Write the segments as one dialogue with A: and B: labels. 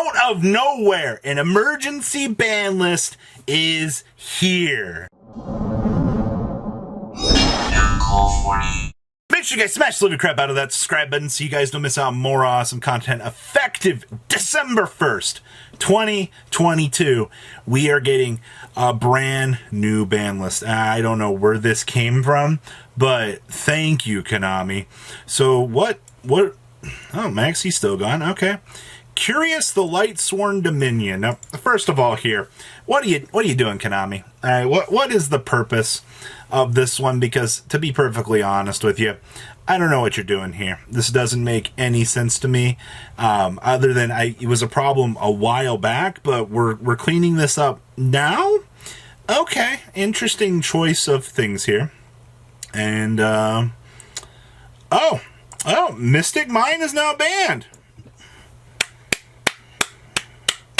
A: out of nowhere, an emergency ban list is here. Make sure you guys smash the living crap out of that subscribe button so you guys don't miss out on more awesome content. Effective December 1st, 2022, we are getting a brand new ban list. I don't know where this came from, but thank you, Konami. So what, oh, Maxi's still gone, okay. Curious the Lightsworn Dominion. Now, first of all here, what are you doing, Konami? All right, what is the purpose of this one? Because to be perfectly honest with you, I don't know what you're doing here. This doesn't make any sense to me, other than it was a problem a while back, but we're cleaning this up now. Okay, interesting choice of things here. And oh, Mystic Mine is now banned.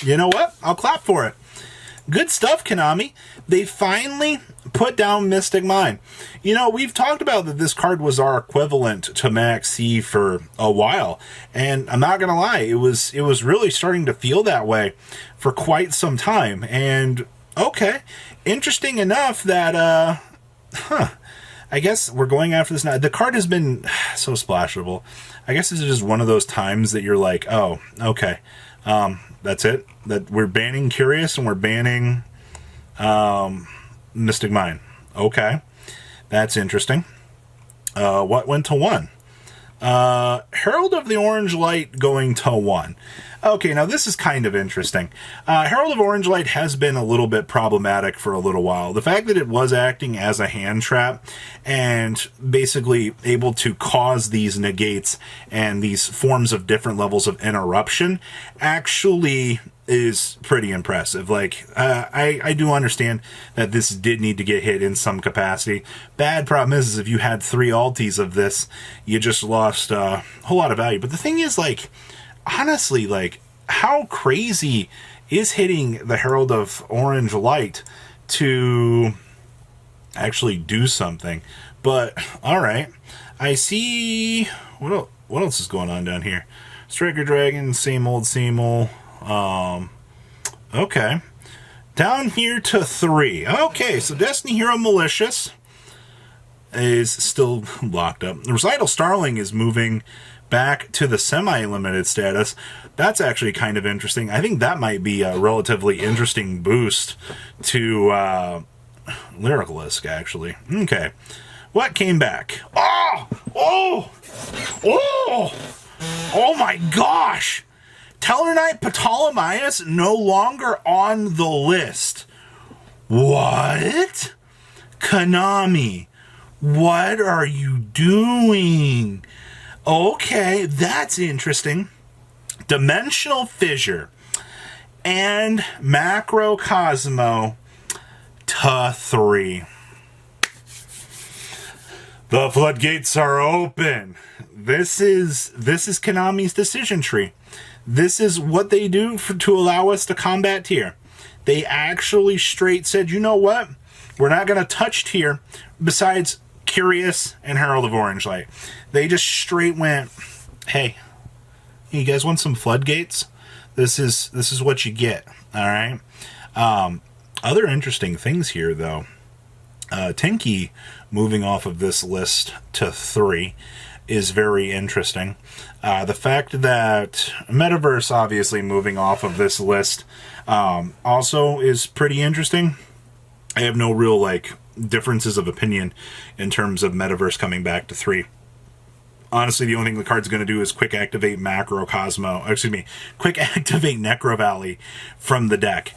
A: You know what? I'll clap for it. Good stuff, Konami. They finally put down Mystic Mine. You know, we've talked about that this card was our equivalent to Maxi for a while, and I'm not gonna lie, it was really starting to feel that way for quite some time. And okay, interesting enough that I guess we're going after this now. The card has been so splashable. I guess this is just one of those times that you're like, oh, okay. That's it. That we're banning Curious and we're banning Mystic Mine. Okay, that's interesting. What went to 1? Herald of the Orange Light going to 1. Okay, now this is kind of interesting. Herald of Orange Light has been a little bit problematic for a little while. The fact that it was acting as a hand trap and basically able to cause these negates and these forms of different levels of interruption actually is pretty impressive. Like, I do understand that this did need to get hit in some capacity. Bad problem is if you had 3 alties of this, you just lost a whole lot of value. But the thing is, like, honestly, like, how crazy is hitting the Herald of Orange Light to actually do something? But, alright. I see... What else is going on down here? Striker Dragon, same old, same old. Okay. Down here to 3. Okay, so Destiny Hero Malicious is still locked up. Recital Starling is moving back to the semi-limited status. That's actually kind of interesting. I think that might be a relatively interesting boost to Lyricalisk, actually. Okay. What came back? Oh my gosh! Tellarknight Ptolemaeus no longer on the list. What? Konami, what are you doing? Okay, that's interesting. Dimensional Fissure and Macrocosmo to 3. The floodgates are open. This is Konami's decision tree. This is what they do to allow us to combat tier. They actually straight said, you know what? We're not going to touch tier besides Curious and Herald of Orange Light. They just straight went, hey, you guys want some floodgates? This is what you get. All right. Other interesting things here, though. Tinky moving off of this list to 3 is very interesting. The fact that Metaverse obviously moving off of this list also is pretty interesting. I have no real differences of opinion in terms of Metaverse coming back to 3. Honestly, the only thing the card's going to do is quick activate quick activate Necro Valley from the deck.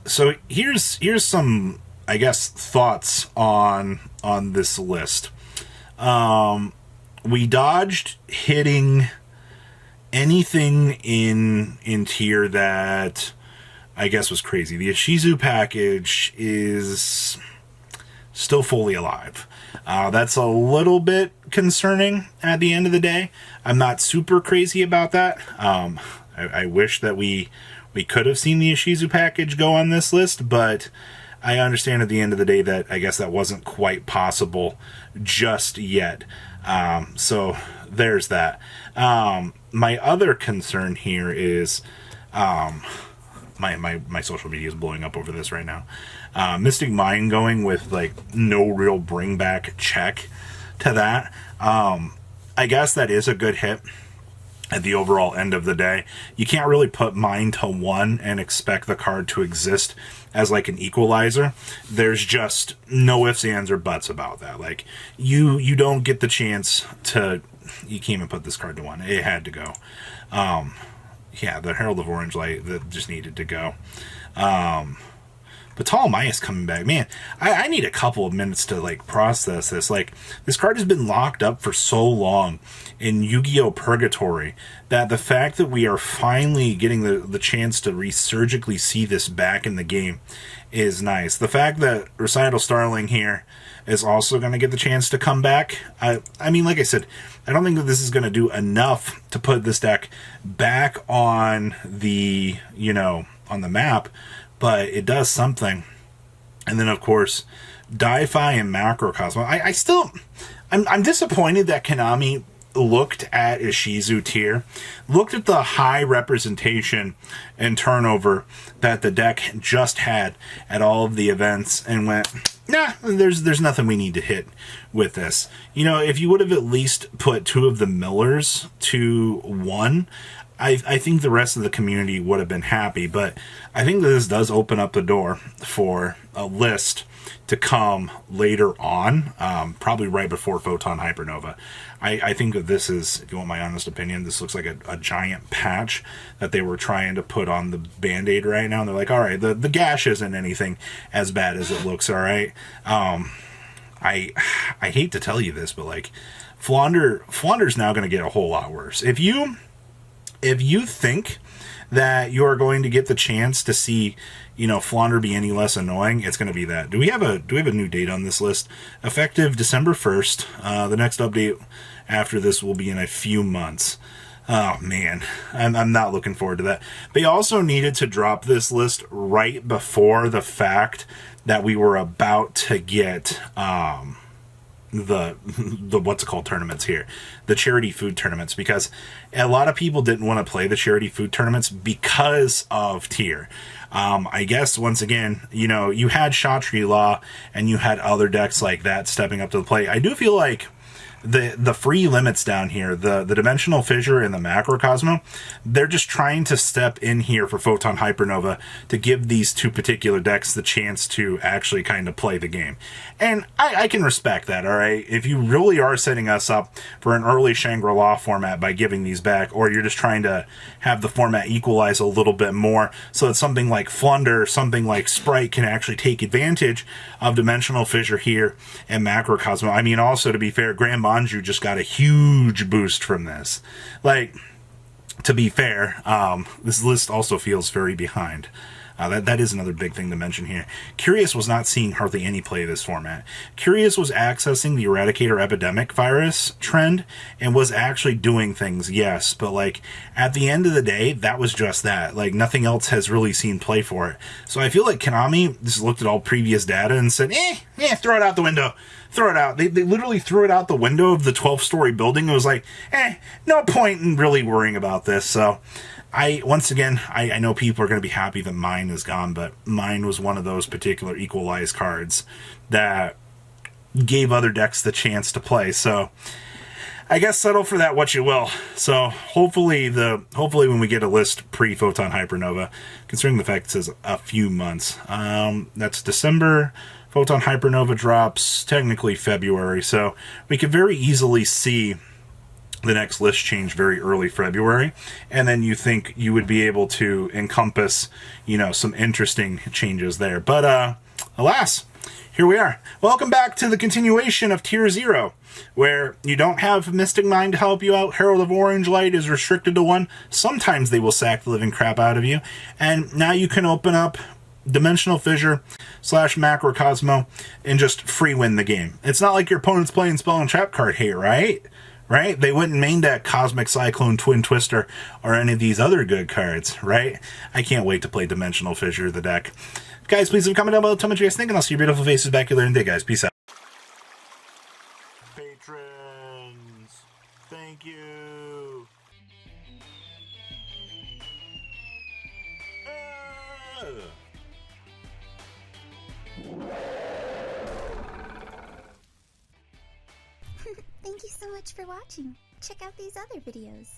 A: So here's some, I guess, thoughts on this list. We dodged hitting anything in tier that I guess was crazy. The Ishizu package is still fully alive. That's a little bit concerning at the end of the day. I'm not super crazy about that. I wish that we could have seen the Ishizu package go on this list, but I understand at the end of the day that I guess that wasn't quite possible just yet. So there's that. my other concern here is, my social media is blowing up over this right now. Mystic Mind going with like no real bring back check to that. I guess that is a good hit at the overall end of the day. You can't really put Mind to 1 and expect the card to exist as like an equalizer. There's just no ifs, ands, or buts about that. Like you don't get the chance to. You can't even put this card to 1. It had to go. Yeah, the Herald of Orange Light that just needed to go. But Ptolemaeus coming back, man, I need a couple of minutes to like process this. Like, this card has been locked up for so long in Yu-Gi-Oh! Purgatory that the fact that we are finally getting the chance to resurgically see this back in the game is nice. The fact that Recital Starling here is also going to get the chance to come back. I mean, like I said, I don't think that this is going to do enough to put this deck back on the, on the map, but it does something. And then, of course, Di-Fi and Macrocosmo. I'm disappointed that Konami looked at Ishizu tier, looked at the high representation and turnover that the deck just had at all of the events and went, nah, there's nothing we need to hit with this. If you would have at least put 2 of the Millers to 1, I think the rest of the community would have been happy, but I think that this does open up the door for a list to come later on, probably right before Photon Hypernova. I think that this is, if you want my honest opinion, this looks like a giant patch that they were trying to put on the Band-Aid right now, and they're like, all right, the gash isn't anything as bad as it looks, all right? I hate to tell you this, but like, Flounder's now going to get a whole lot worse. If you think that you are going to get the chance to see, Flounder be any less annoying, it's going to be that. Do we have a new date on this list? Effective December 1st. The next update after this will be in a few months. Oh, man. I'm not looking forward to that. They also needed to drop this list right before the fact that we were about to get the what's it called tournaments here, the charity food tournaments, because a lot of people didn't want to play the charity food tournaments because of tier. I guess once again, you had Shatri Law and you had other decks like that stepping up to the plate. I do feel like the free limits down here, the Dimensional Fissure and the Macrocosmo, they're just trying to step in here for Photon Hypernova to give these 2 particular decks the chance to actually kind of play the game. And I can respect that, all right? If you really are setting us up for an early Shangri-La format by giving these back, or you're just trying to have the format equalize a little bit more so that something like Flunder, something like Sprite can actually take advantage of Dimensional Fissure here and Macrocosmo. I mean, also, to be fair, Grand Manju just got a huge boost from this. Like, to be fair, this list also feels very behind. That is another big thing to mention here. Curious was not seeing hardly any play of this format. Curious was accessing the Eradicator Epidemic virus trend and was actually doing things, yes, but like at the end of the day, that was just that. Like, nothing else has really seen play for it. So I feel like Konami just looked at all previous data and said, throw it out the window. Throw it out. They literally threw it out the window of the 12-story building. It was like, no point in really worrying about this. So I know people are going to be happy that Mine is gone, but Mine was one of those particular equalized cards that gave other decks the chance to play. So I guess settle for that what you will. So hopefully when we get a list pre-Photon Hypernova, considering the fact it says a few months, that's December. Photon Hypernova drops technically February, so we could very easily see the next list change very early February, and then you think you would be able to encompass, some interesting changes there. But alas, here we are. Welcome back to the continuation of Tier 0, where you don't have Mystic Mind to help you out. Herald of Orange Light is restricted to 1. Sometimes they will sack the living crap out of you, and now you can open up Dimensional Fissure / Macrocosmo and just free win the game. It's not like your opponent's playing Spell and Trap card hate, right? They wouldn't main deck Cosmic Cyclone, Twin Twister, or any of these other good cards, right? I can't wait to play Dimensional Fissure, the deck. Guys, please leave a comment down below. Tell me what you guys think, and I'll see your beautiful faces back here later in the day, guys. Peace out. Patrons, thank you.
B: Thank you so much for watching. Check out these other videos.